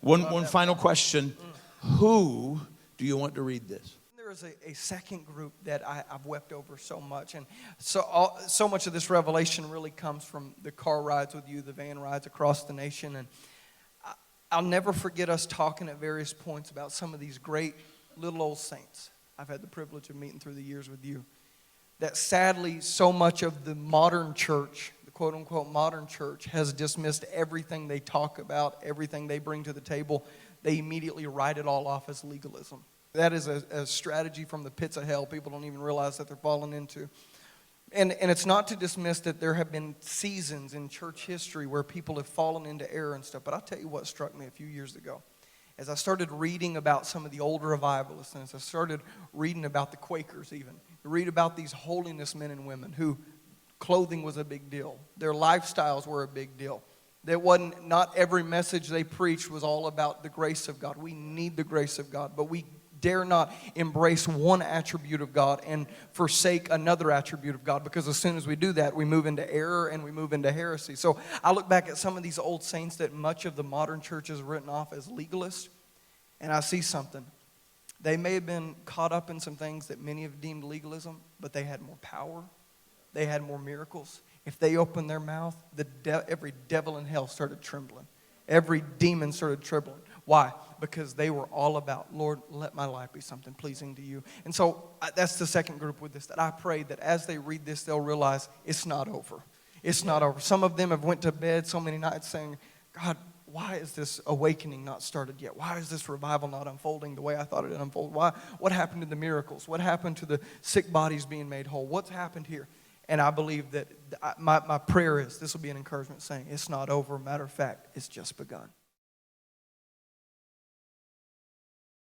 One final question. Who do you want to read this? There is a second group that I've wept over so much. And so much of this revelation really comes from the car rides with you, the van rides across the nation. And I'll never forget us talking at various points about some of these great little old saints I've had the privilege of meeting through the years with you. That sadly, so much of the modern church, the quote-unquote modern church, has dismissed everything they talk about, everything they bring to the table. They immediately write it all off as legalism. That is a strategy from the pits of hell people don't even realize that they're falling into. And it's not to dismiss that there have been seasons in church history where people have fallen into error and stuff. But I'll tell you what struck me a few years ago. As I started reading about some of the older revivalists, and as I started reading about the Quakers even, you read about these holiness men and women who clothing was a big deal. Their lifestyles were a big deal. Not every message they preached was all about the grace of God. We need the grace of God, but we dare not embrace one attribute of God and forsake another attribute of God, because as soon as we do that, we move into error and we move into heresy. So I look back at some of these old saints that much of the modern church has written off as legalists, and I see something. They may have been caught up in some things that many have deemed legalism, but they had more power. They had more miracles. If they opened their mouth, every devil in hell started trembling. Every demon started trembling. Why? Because they were all about, Lord, let my life be something pleasing to you. And so that's the second group with this, that I pray that as they read this, they'll realize it's not over. It's not over. Some of them have went to bed so many nights saying, God, why is this awakening not started yet? Why is this revival not unfolding the way I thought it would unfold? What happened to the miracles? What happened to the sick bodies being made whole? What's happened here? And I believe that my prayer is this will be an encouragement saying it's not over. Matter of fact, it's just begun.